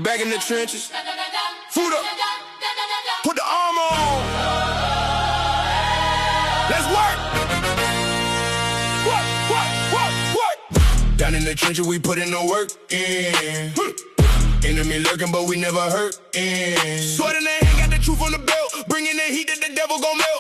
back in the trenches. Foot up, put the armor on. Let's work. What? Down in the trenches, we put in the work in. Enemy lurking, but we never hurt in. Sword in the hand, got the truth on the belt. Bringing the heat that the devil gon' melt.